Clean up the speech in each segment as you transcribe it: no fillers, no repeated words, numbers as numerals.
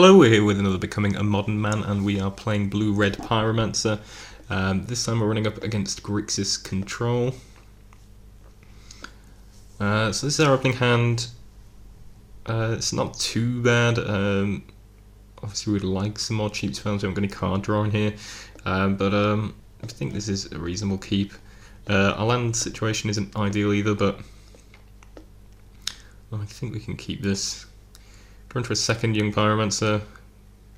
Hello, we're here with another Becoming a Modern Man, and we are playing blue-red Pyromancer. This time we're running up against Grixis control. So this is our opening hand. It's not too bad. Obviously we'd like some more cheap spells. We haven't got any card draw in here. But I think this is a reasonable keep. Our land situation isn't ideal either, but I think we can keep this. Going for a second young Pyromancer.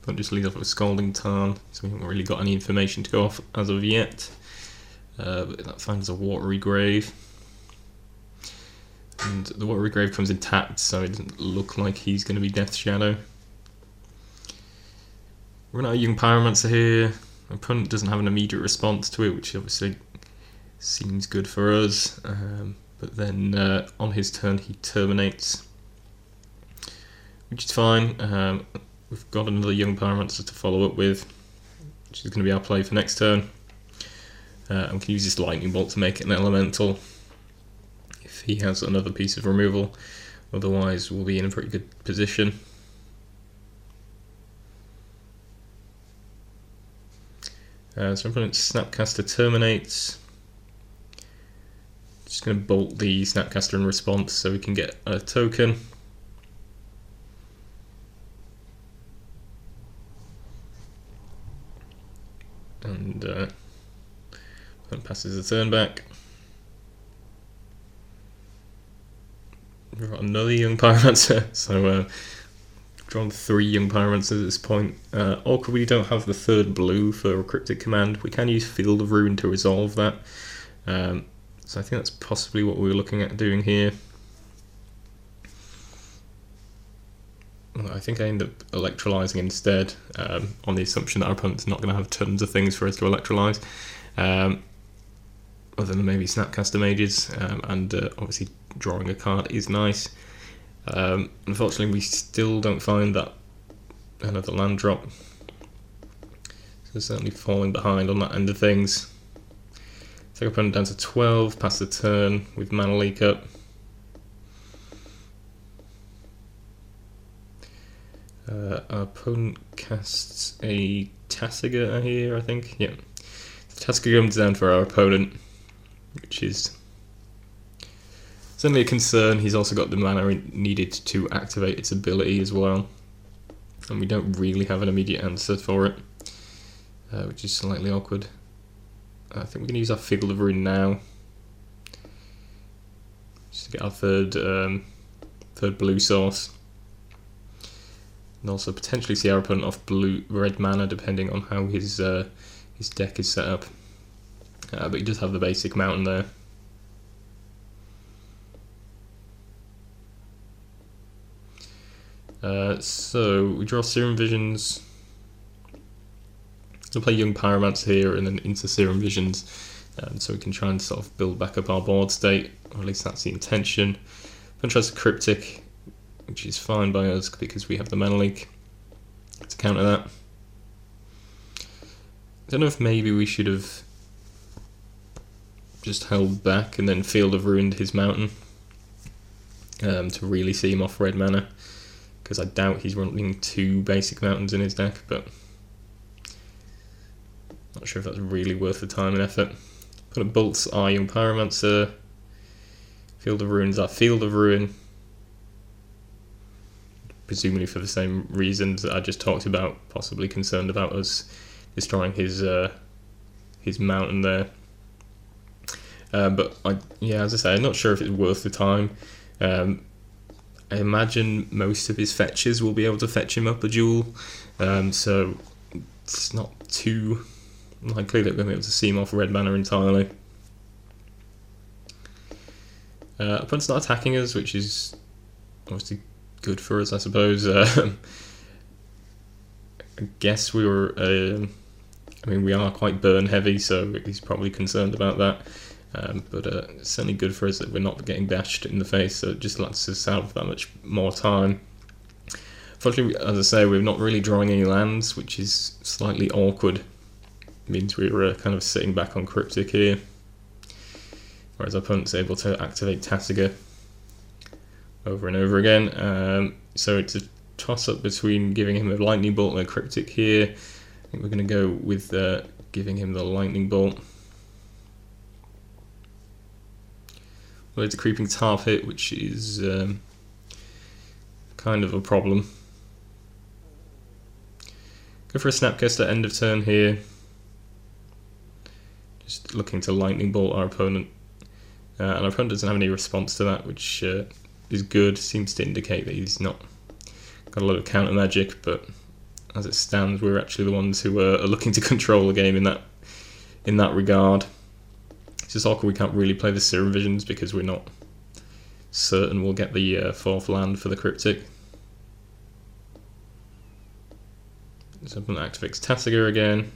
Don't just lead off with Scalding Tarn, so we haven't really got any information to go off as of yet. But that finds a Watery Grave. And the Watery Grave comes intact, so it doesn't look like he's going to be Death Shadow. We're not a young Pyromancer here. Our opponent doesn't have an immediate response to it, which obviously seems good for us. But then on his turn he terminates, which is fine. We've got another young Pyromancer to follow up with, which is going to be our play for next turn. And we can use this Lightning Bolt to make it an elemental if he has another piece of removal. Otherwise we'll be in a pretty good position. So our opponent's Snapcaster terminates. Just going to bolt the Snapcaster in response so we can get a token. And passes the turn back. We've got another young Pyromancer, so drawn 3 young Pyromancers at this point. Awkward, we don't have the third blue for a Cryptic Command. We can use Field of Ruin to resolve that. So I think that's possibly what we were looking at doing here. I think I end up electrolyzing instead, on the assumption that our opponent's not going to have tons of things for us to electrolyze, other than maybe Snapcaster Mages, and obviously drawing a card is nice. Unfortunately we still don't find that another land drop, so certainly falling behind on that end of things. Take our opponent down to 12, pass the turn with Mana Leak up. Our opponent casts a Tasigur here, I think. Yeah. Tasigur comes down for our opponent, which is certainly a concern. He's also got the mana needed to activate its ability as well, and we don't really have an immediate answer for it, which is slightly awkward. I think we're going to use our Field of Ruin now, just to get our third blue source. And also potentially see our opponent off red mana depending on how his deck is set up. But he does have the basic mountain there. So we draw Serum Visions. We'll play Young Pyromancer here and then into Serum Visions, so we can try and sort of build back up our board state, or at least that's the intention. Then tries a Cryptic, which is fine by us because we have the Mana Leak to counter that. I don't know if maybe we should have just held back and then Field of Ruined his mountain to really see him off red mana, because I doubt he's running 2 basic mountains in his deck, but not sure if that's really worth the time and effort. Put up bolts our young Pyromancer, Field of Ruins our Field of Ruin, presumably for the same reasons that I just talked about, possibly concerned about us destroying his mountain there. But as I say, I'm not sure if it's worth the time. I imagine most of his fetches will be able to fetch him up a jewel, so it's not too likely that we're going to be able to see him off red mana entirely. Opponent's not attacking us, which is obviously good for us, I suppose. I guess we were, we are quite burn heavy, so he's probably concerned about that. But it's certainly good for us that we're not getting bashed in the face, so it just lets us have that much more time. Fortunately, as I say, we're not really drawing any lands, which is slightly awkward. It means we're kind of sitting back on Cryptic here, whereas our opponent's able to activate Tasigur over and over again. So it's a toss up between giving him a lightning bolt and a cryptic here. I think we're going to go with giving him the lightning bolt. Loads of creeping tar pit, which is kind of a problem. Go for a snapcaster end of turn here. Just looking to lightning bolt our opponent. And our opponent doesn't have any response to that, which is good. Seems to indicate that he's not got a lot of counter magic, but as it stands, we're actually the ones who are looking to control the game in that regard. It's just awkward we can't really play the Serum Visions because we're not certain we'll get the 4th land for the cryptic. So I'm going to activate Tasigur again.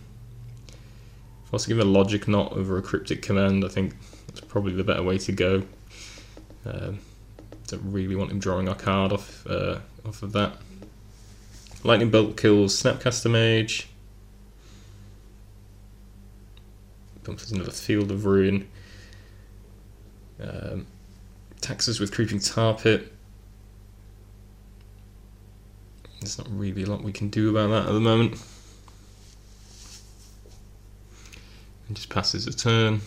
If I was to give a Logic Knot over a cryptic command, I think that's probably the better way to go. Don't really want him drawing our card off of that. Lightning Bolt kills Snapcaster Mage. Bumps us another Field of Ruin. Attacks us with Creeping Tar Pit. There's not really a lot we can do about that at the moment. And just passes a turn.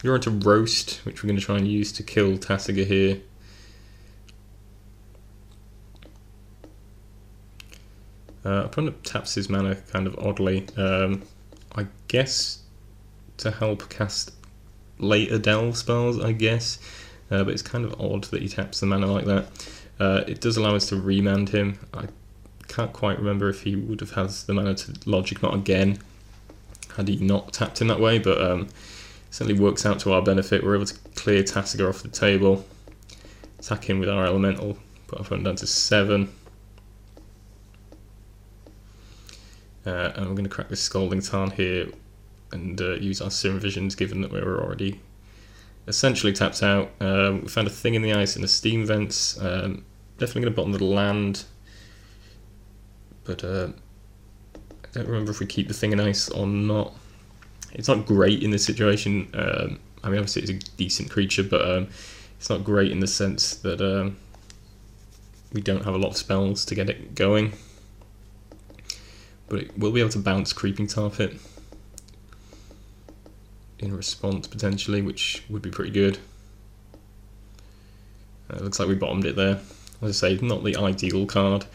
You're onto Roast, which we're going to try and use to kill Tasigur here. Opponent taps his mana kind of oddly. I guess to help cast later delve spells, I guess. But it's kind of odd that he taps the mana like that. It does allow us to remand him. I can't quite remember if he would have had the mana to Logic Knot again had he not tapped in that way, but it certainly works out to our benefit. We're able to clear Tasigur off the table, attack him with our Elemental, put our opponent down to 7. And we're going to crack this Scalding Tarn here and use our Serum Visions, given that we're already essentially tapped out. We found a Thing in the Ice and a Steam Vents. Definitely going to bottom the land, but I don't remember if we keep the Thing in Ice or not. It's not great in this situation. I mean, obviously it's a decent creature, but it's not great in the sense that we don't have a lot of spells to get it going. But it will be able to bounce Creeping Tar Pit in response potentially, which would be pretty good. It looks like we bottomed it there. As I say, not the ideal card.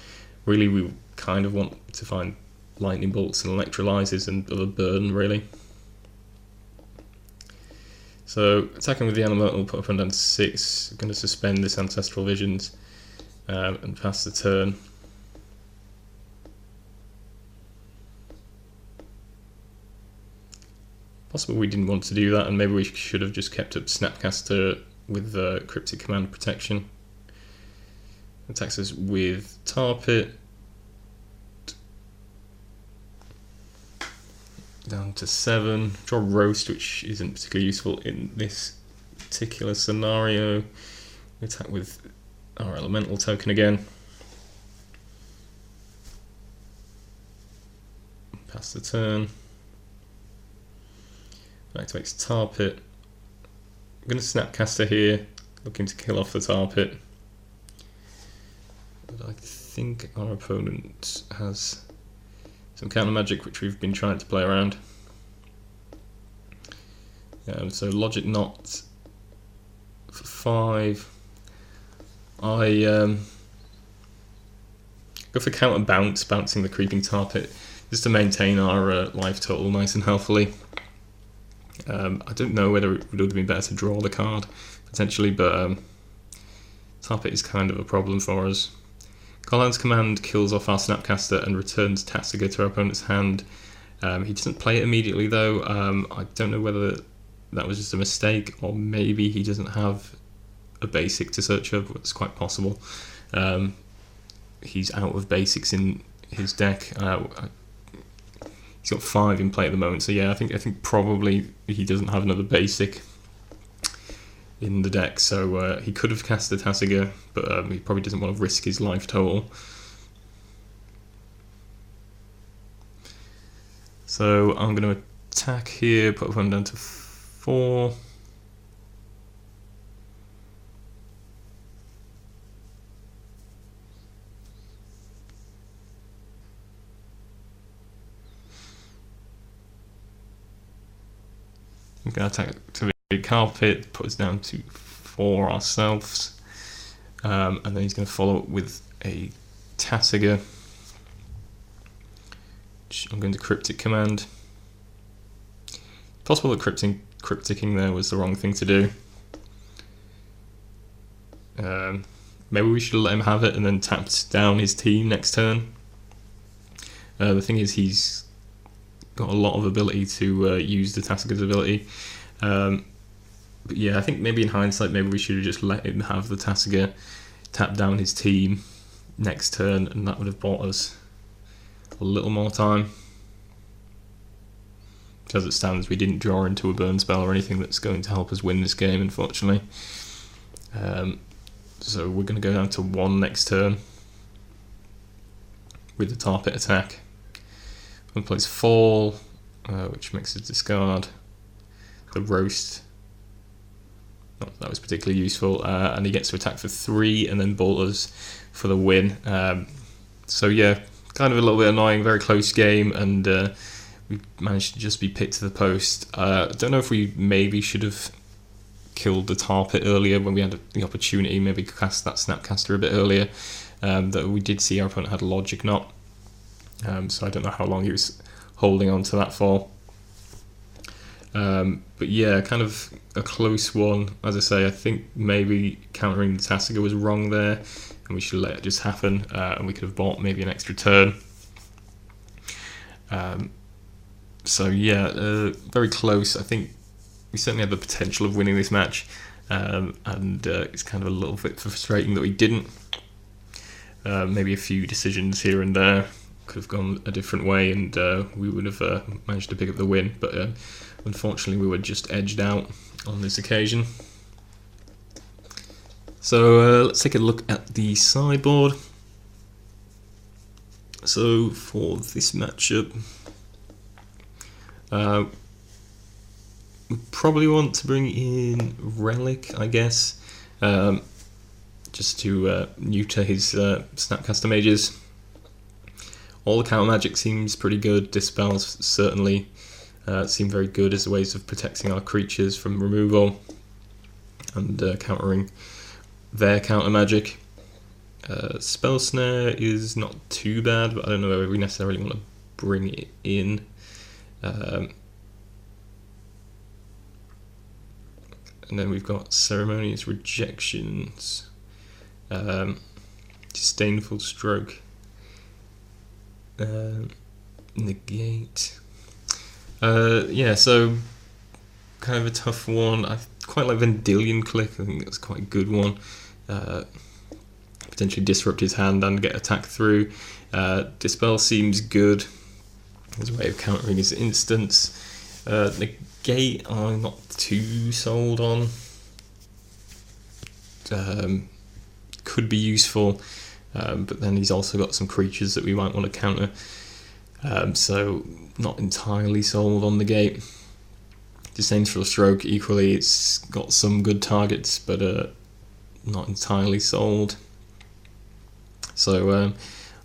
Really, we kind of want to find Lightning Bolts and Electrolyzes and other burn, really. So, attacking with the Elemental, put up and down to 6. Going to suspend this Ancestral Visions and pass the turn. Possible we didn't want to do that, and maybe we should have just kept up Snapcaster with Cryptic Command Protection. Attacks us with Tar Pit. Down to 7. Draw Roast, which isn't particularly useful in this particular scenario. We attack with our Elemental token again. Pass the turn. Activates Tar Pit. I'm going to Snapcaster here, looking to kill off the Tar Pit. But I think our opponent has some counter magic which we've been trying to play around. So Logic Knot for 5. I go for counter bounce, bouncing the Creeping Tar Pit, just to maintain our life total nice and healthily. I don't know whether it would have been better to draw the card, potentially, but Tar Pit is kind of a problem for us. Collein's Command kills off our Snapcaster and returns Tasigur to our opponent's hand. He doesn't play it immediately though. I don't know whether that was just a mistake, or maybe he doesn't have a basic to search up. It's quite possible. He's out of basics in his deck. He's got 5 in play at the moment, so yeah, I think probably he doesn't have another basic in the deck, so he could have cast the Tasigur, but he probably doesn't want to risk his life total. So I'm going to attack here, put one down to 4. We can activate Carpet, put us down to 4 ourselves, and then he's going to follow up with a Tasiga. I'm going to Cryptic Command. Possible that crypticking there was the wrong thing to do. Maybe we should let him have it and then tapped down his team next turn. The thing is, he's got a lot of ability to use the Tasiga's ability. But yeah, I think maybe in hindsight, maybe we should have just let him have the Tasiga, tap down his team next turn, and that would have bought us a little more time. As it stands, we didn't draw into a burn spell or anything that's going to help us win this game, unfortunately. So we're going to go down to 1 next turn with the Tar Pit attack. One plays Fall, which makes us discard the Roast. Not that was particularly useful, and he gets to attack for 3 and then bolt us for the win. So yeah, kind of a little bit annoying, very close game, and we managed to just be picked to the post. I don't know if we maybe should have killed the Tar Pit earlier when we had the opportunity, maybe cast that Snapcaster a bit earlier. That we did see our opponent had a Logic Knot, so I don't know how long he was holding on to that for. But yeah, kind of a close one. As I say, I think maybe countering the Tasiga was wrong there, and we should let it just happen, and we could have bought maybe an extra turn. So yeah, very close. I think we certainly had the potential of winning this match, and it's kind of a little bit frustrating that we didn't. Maybe a few decisions here and there could have gone a different way, and we would have managed to pick up the win, but unfortunately we were just edged out on this occasion. So let's take a look at the sideboard. So for this matchup, we probably want to bring in Relic, I guess, just to neuter his Snapcaster mages. All the counter magic seems pretty good. Dispels certainly seem very good as ways of protecting our creatures from removal and countering their counter magic. Spell Snare is not too bad, but I don't know whether we necessarily want to bring it in. And then we've got Ceremonious Rejections, Disdainful Stroke, Negate. Yeah, so kind of a tough one. I quite like Vendilion Click. I think that's quite a good one. Potentially disrupt his hand and get attack through. Dispel seems good as a way of countering his instance. Negate I'm not too sold on. Could be useful, but then he's also got some creatures that we might want to counter. So not entirely sold on Negate. Disdainful Stroke equally, it's got some good targets, but not entirely sold. So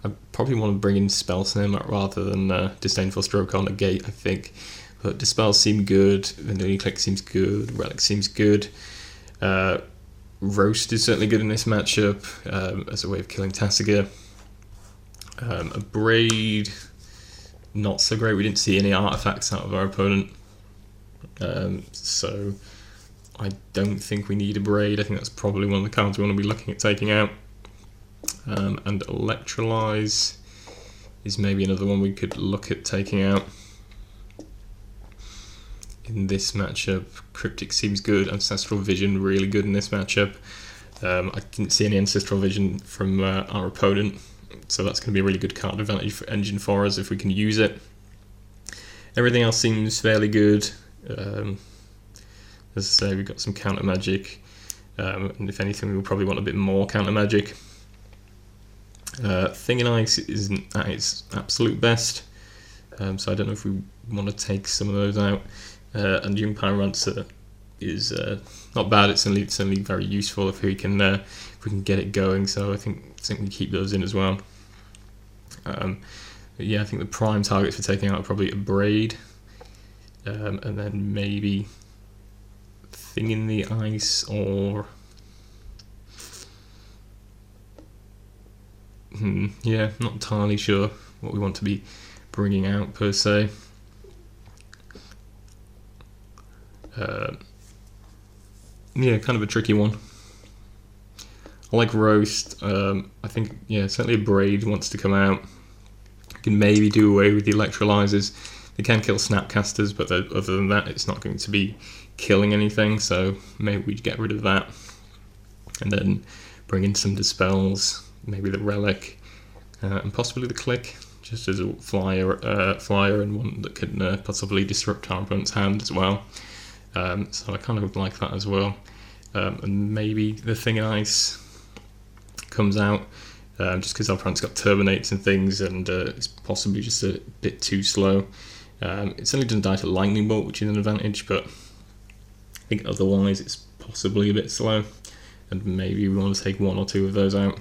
I probably want to bring in Spell Snare rather than Disdainful Stroke on Negate, I think. But Dispel seem good, Vendilion Click seems good, Relic seems good. Roast is certainly good in this matchup as a way of killing Tasiga. Abrade, not so great. We didn't see any artifacts out of our opponent, so I don't think we need Abrade. I think that's probably one of the cards we want to be looking at taking out. And Electrolyze is maybe another one we could look at taking out in this matchup. Cryptic seems good. Ancestral Vision really good in this matchup. I didn't see any Ancestral Vision from our opponent, so that's going to be a really good card advantage for Engine for us if we can use it. Everything else seems fairly good. As I say, we've got some counter magic, and if anything we will probably want a bit more counter magic. Thing in Ice isn't at its absolute best, so I don't know if we want to take some of those out. And Young Pyromancer is not bad. It's certainly very useful if we can get it going. So I think we keep those in as well. But yeah, I think the prime targets for taking out are probably Abrade, and then maybe Thing in the Ice, or yeah, not entirely sure what we want to be bringing out per se. Yeah, kind of a tricky one. I like Roast. I think, yeah, certainly a Braid wants to come out. You can maybe do away with the Electrolyzers. They can kill Snapcasters, but other than that, it's not going to be killing anything, so maybe we get rid of that. And then bring in some Dispels, maybe the Relic, and possibly the Click, just as a flyer and one that can possibly disrupt our opponent's hand as well. So I kind of like that as well. And maybe the Thing in Ice comes out, just because our opponent's got Terminates and things, and it's possibly just a bit too slow. It certainly doesn't die to Lightning Bolt, which is an advantage, but I think otherwise it's possibly a bit slow, and maybe we want to take one or two of those out.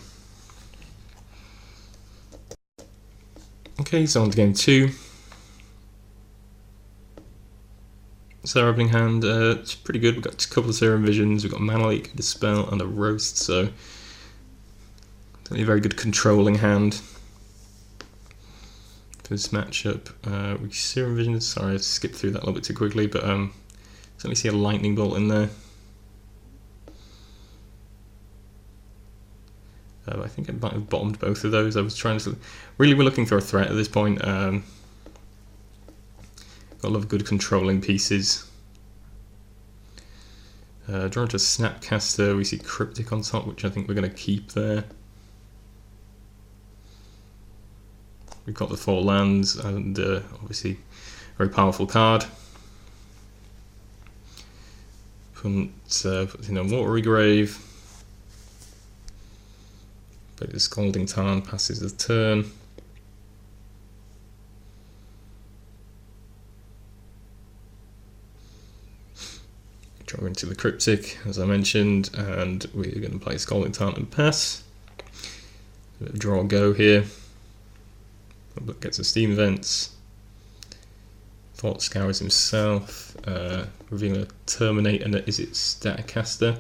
Okay, so on to game 2. So our opening hand, it's pretty good. We've got a couple of Serum Visions, we've got Mana Leak, Dispel, and a Roast, so definitely a very good controlling hand for this matchup. We Serum Visions, sorry I skipped through that a little bit too quickly, but certainly see a Lightning Bolt in there. I think I might have bombed both of those. I was trying to... Really, we're looking for a threat at this point. Got a lot of good controlling pieces. Drawn to Snapcaster, we see Cryptic on top, which I think we're going to keep there. We've got the 4 lands, and obviously a very powerful card. Puts in a Watery Grave. But the Scalding Tarn passes the turn. Draw into the Cryptic, as I mentioned, and we're going to play Scalding Tarn and pass. A bit of draw go here. Gets a Steam Vents. Thought Scours himself. Revealing a Terminate, and is it Staticaster?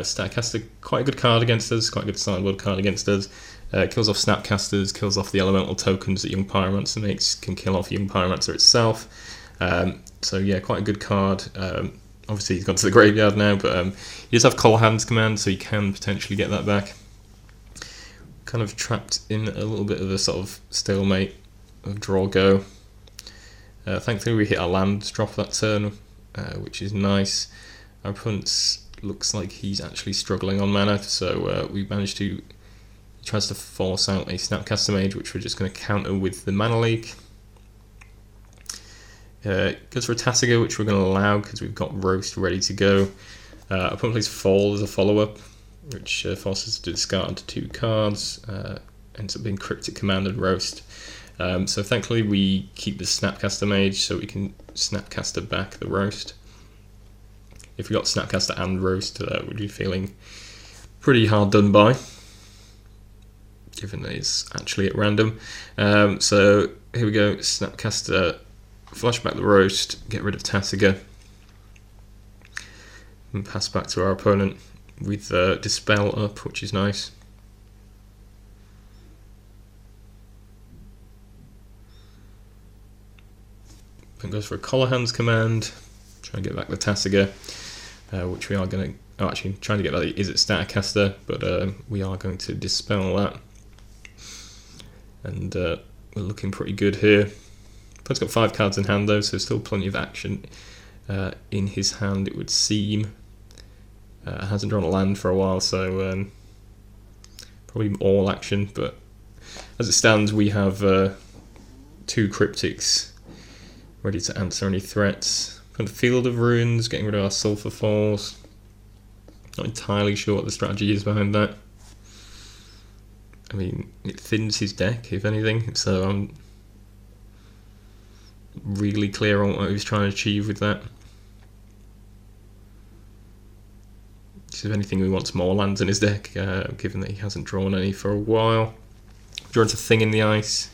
Staticaster, quite a good card against us, quite a good sideboard card against us. Kills off Snapcasters, kills off the elemental tokens that Young Pyromancer makes, can kill off Young Pyromancer itself. So yeah, quite a good card. Obviously he's gone to the graveyard now, but he does have Call Hands command, so you can potentially get that back. Kind of trapped in a little bit of a sort of stalemate of draw go. Thankfully we hit our land drop that turn, which is nice. Our opponent's looks like he's actually struggling on mana, so we managed to... He tries to force out a Snapcaster Mage, which we're just going to counter with the Mana Leak. Goes for a Tasiga, which we're going to allow because we've got Roast ready to go. Our opponent plays Fall as a follow-up, which forces us to discard 2 cards. Ends up being Cryptic Command and Roast. So thankfully we keep the Snapcaster Mage so we can Snapcaster back the Roast. If we got Snapcaster and Roast, we'd be feeling pretty hard done by, given that it's actually at random. So here we go, Snapcaster, flash back the Roast, get rid of Tasiga, and pass back to our opponent with Dispel up, which is nice. Then goes for a Collar Hands command, try and get back the Tasiga. Which we are going to... Oh, actually, trying to get that is it Staticaster, but we are going to Dispel that. And we're looking pretty good here. He's got 5 cards in hand though, so still plenty of action in his hand, it would seem. Hasn't drawn a land for a while, so probably all action, but as it stands we have 2 Cryptics ready to answer any threats. Got the Field of Ruins, getting rid of our Sulphur Falls. Not entirely sure what the strategy is behind that. I mean, it thins his deck, if anything, so I'm really clear on what he was trying to achieve with that. So if anything, we want more lands in his deck, given that he hasn't drawn any for a while. Drawn a Thing in the Ice,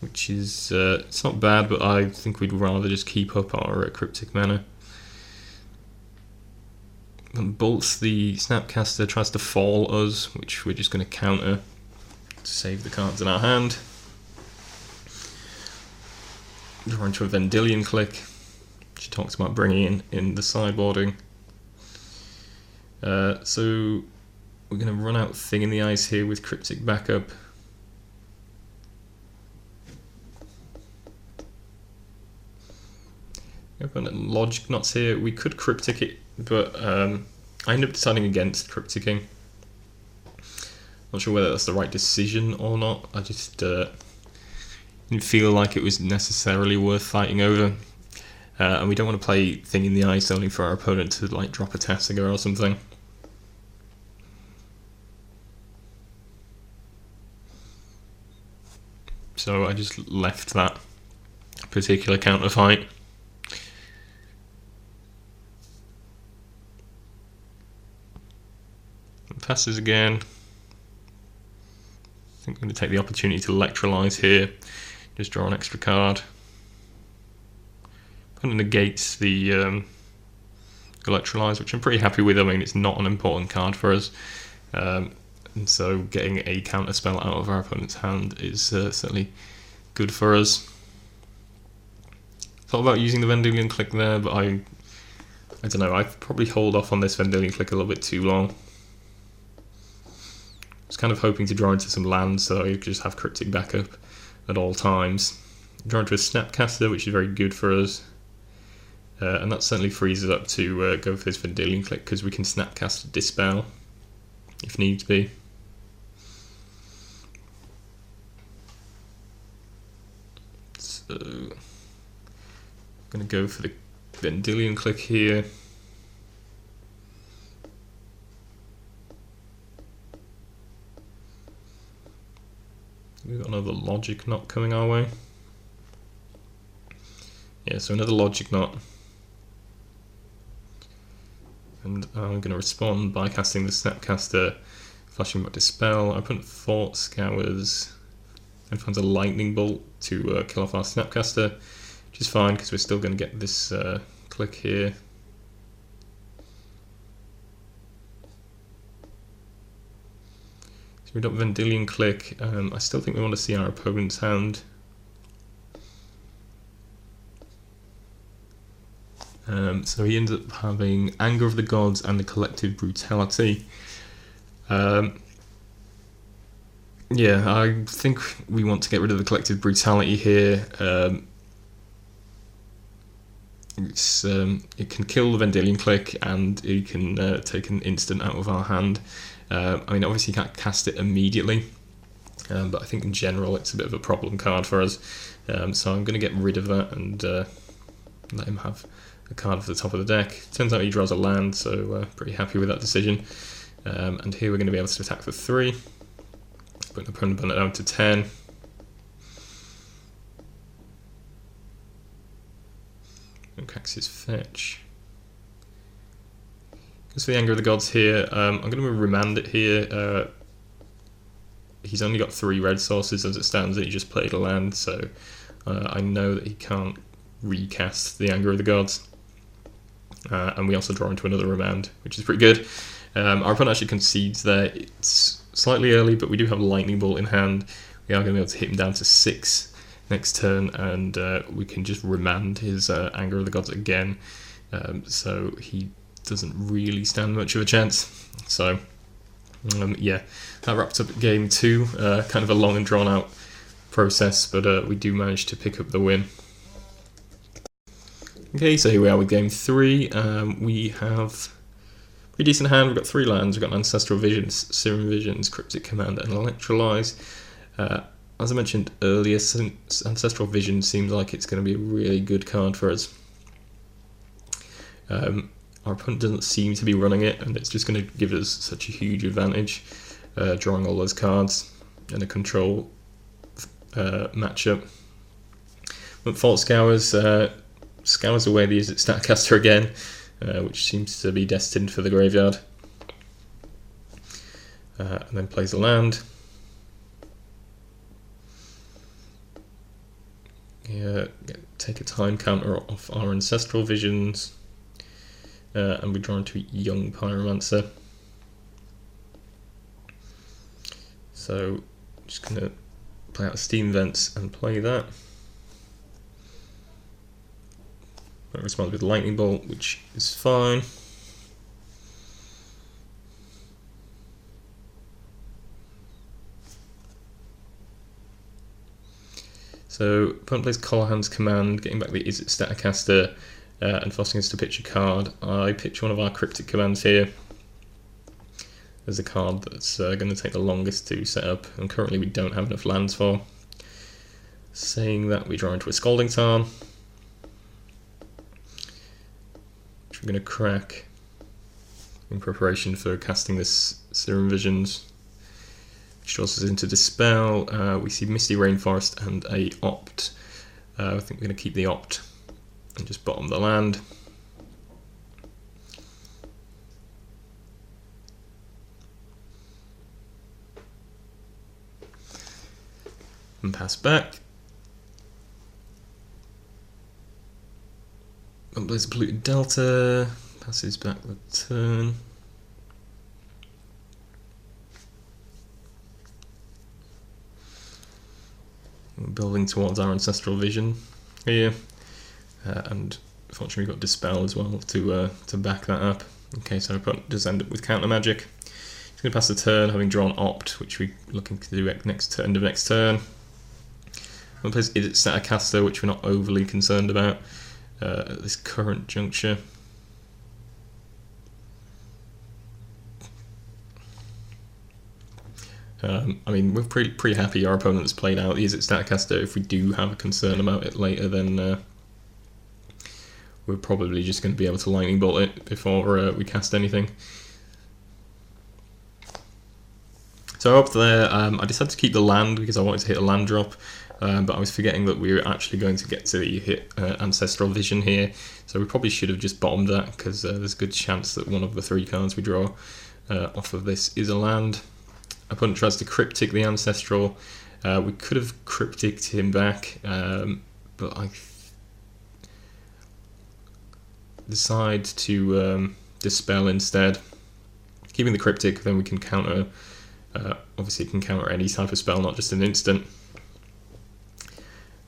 which is, it's not bad, but I think we'd rather just keep up our Cryptic mana. And bolts the Snapcaster, tries to fall us, which we're just going to counter to save the cards in our hand. Draw into a Vendilion Click, which talks about bringing in the sideboarding. So we're going to run out Thing in the Ice here with Cryptic backup. Open Logic Knots here. We could Cryptic it, but I ended up deciding against Crypticking. Not sure whether that's the right decision or not. I just didn't feel like it was necessarily worth fighting over. And we don't want to play Thing in the Ice only for our opponent to like drop a Tasigur or something. So I just left that particular counter fight. Passes again. I think I'm going to take the opportunity to Electrolyze here. Just draw an extra card. Kind of negates the Electrolyze, which I'm pretty happy with. I mean, it's not an important card for us. And so getting a counter spell out of our opponent's hand is certainly good for us. Thought about using the Vendilion Click there, but I don't know, I'd probably hold off on this Vendilion Click a little bit too long. I was kind of hoping to draw into some lands so I could just have Cryptic backup at all times. Draw into a Snapcaster, which is very good for us. And that certainly frees us up to go for this Vendilion Click, because we can Snapcast Dispel if needs be. So I'm going to go for the Vendilion Click here. We've got another Logic Knot coming our way. Yeah, so another Logic Knot. And I'm going to respond by casting the Snapcaster, flashing back Dispel. Our opponent Thought Scours and finds a Lightning Bolt to kill off our Snapcaster, which is fine because we're still going to get this click here. So we've got Vendilion Click. I still think we want to see our opponent's hand. So he ends up having Anger of the Gods and the Collective Brutality. Yeah, I think we want to get rid of the Collective Brutality here. It can kill the Vendilion Click and it can take an instant out of our hand. I mean, obviously you can't cast it immediately, but I think in general it's a bit of a problem card for us. So I'm going to get rid of that and let him have a card for the top of the deck. Turns out he draws a land, so pretty happy with that decision. And here we're going to be able to attack for 3. Put the opponent down to 10. And Grixis fetch. Because for the Anger of the Gods here, I'm going to remand it here. He's only got 3 red sources as it stands, and he just played a land, so I know that he can't recast the Anger of the Gods. And we also draw into another remand, which is pretty good. Our opponent actually concedes there. It's slightly early, but we do have Lightning Bolt in hand. We are going to be able to hit him down to 6 next turn, and we can just remand his Anger of the Gods again. So he doesn't really stand much of a chance. So yeah, that wraps up game 2. Kind of a long and drawn out process, but we do manage to pick up the win. Okay, so here we are with game 3. We have a pretty decent hand. We've got 3 lands. We've got Ancestral Visions, Serum Visions, Cryptic Command, and Electrolyze. As I mentioned earlier, Ancestral Vision seems like it's going to be a really good card for us. Our opponent doesn't seem to be running it, and it's just going to give us such a huge advantage, drawing all those cards in a control matchup. But Thought Scours scours away the Statcaster again, which seems to be destined for the graveyard. And then plays a land. Yeah, take a time counter off our Ancestral Visions. and we draw into a young Pyromancer. So just going to play out Steam Vents and play that. It responds with Lightning Bolt, which is fine. So opponent plays Collarhand's Command, getting back the Izzet Staticaster and forcing us to pitch a card. I pitch one of our Cryptic commands here. There's a card that's going to take the longest to set up, and currently we don't have enough lands for. Saying that, we draw into a Scalding Tarn, which we're going to crack in preparation for casting this Serum Visions, which draws us into Dispel. We see Misty Rainforest and a Opt. I think we're going to keep the Opt and just bottom the land. And pass back. And plays a Polluted Delta, passes back the turn. We're building towards our Ancestral Vision here, and fortunately we've got Dispel as well to back that up. Okay, so our opponent does end up with Counter Magic. He's going to pass the turn, having drawn Opt, which we're looking to do end of next turn. One plays Izzet Staticaster, which we're not overly concerned about at this current juncture. I mean, we're pretty happy our opponent's played out the Izzet Staticaster. If we do have a concern about it later, then we're probably just going to be able to Lightning Bolt it before we cast anything. So up there, I decided to keep the land because I wanted to hit a land drop. But I was forgetting that we were actually going to get to hit Ancestral Vision here, so we probably should have just bottomed that, because there's a good chance that one of the 3 cards we draw off of this is a land. Opponent tries to Cryptic the Ancestral. We could have Crypticed him back, but I decide to Dispel instead. Keeping the Cryptic, then we can counter, obviously it can counter any type of spell, not just an instant.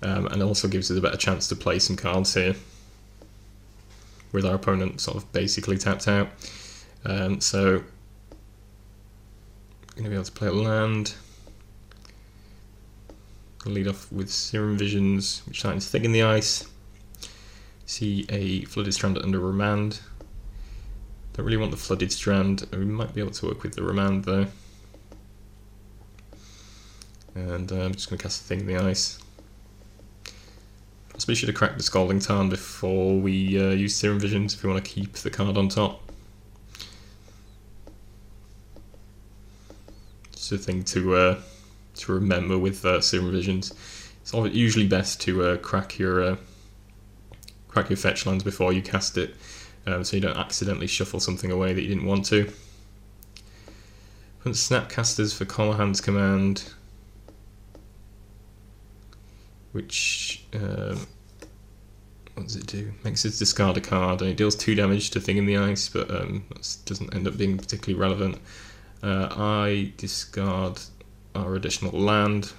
And also gives us a better chance to play some cards here with our opponent sort of basically tapped out. So going to be able to play a land. Lead off with Serum Visions, which shines Thick in the Ice. See a Flooded Strand under Remand. Don't really want the Flooded Strand. We might be able to work with the Remand though. And I'm just going to cast Thick in the Ice. Possibly should have cracked the Scalding Tarn before we use Serum Visions if we want to keep the card on top. Just a thing to remember with Serum Visions. It's usually best to crack your fetch lands before you cast it, so you don't accidentally shuffle something away that you didn't want to. Put Snapcasters for Collarhand's Command, which what does it do? Makes us discard a card, and it deals 2 damage to Thing in the Ice, but that doesn't end up being particularly relevant. I discard our additional land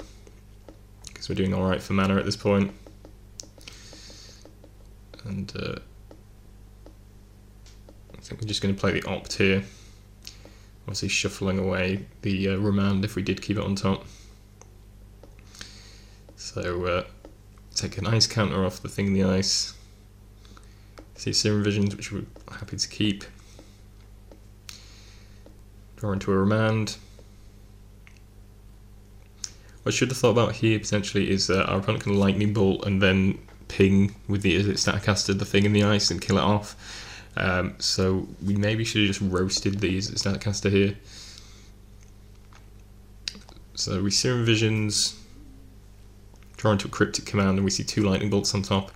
because we're doing alright for mana at this point, and I think we're just going to play the Opt here, obviously shuffling away the Remand if we did keep it on top. So take an Ice counter off the Thing in the Ice. See Serum Visions, which we're happy to keep. Draw into a Remand. What I should have thought about here potentially is our opponent can Lightning Bolt and then ping with the Izzet Staticaster the Thing in the Ice and kill it off. So we maybe should have just roasted the Izzet Staticaster here. So we Serum Visions, draw into a Cryptic Command, and we see 2 Lightning Bolts on top.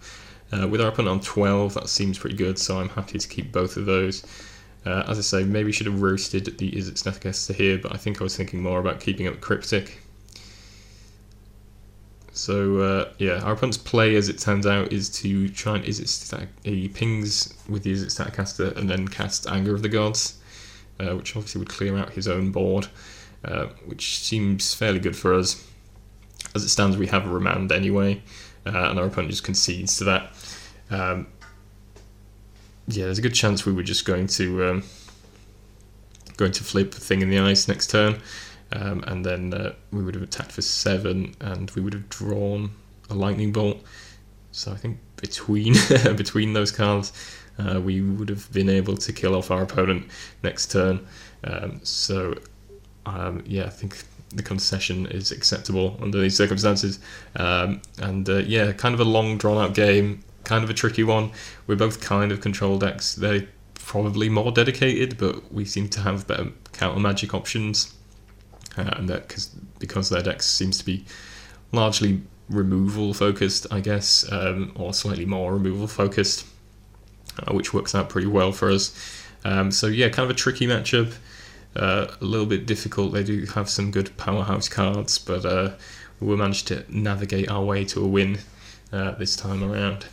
With our opponent on 12, that seems pretty good, so I'm happy to keep both of those. As I say, maybe should have roasted the Izzet Staticaster here, but I think I was thinking more about keeping up Cryptic. So yeah, our opponent's play, as it turns out, is to try and he pings with the Is It Staticaster and then cast Anger of the Gods, which obviously would clear out his own board, which seems fairly good for us. As it stands, we have a remand anyway, and our opponent just concedes to that. Yeah, there's a good chance we were just going to flip the Thing in the Ice next turn. And then we would have attacked for 7, and we would have drawn a Lightning Bolt. So I think between those cards, we would have been able to kill off our opponent next turn. Yeah, I think the concession is acceptable under these circumstances. Yeah, kind of a long, drawn-out game, kind of a tricky one. We're both kind of control decks. They're probably more dedicated, but we seem to have better counter magic options. And that because their decks seems to be largely removal focused, I guess, or slightly more removal focused, which works out pretty well for us. So yeah, kind of a tricky matchup, a little bit difficult. They do have some good powerhouse cards, but we managed to navigate our way to a win this time around.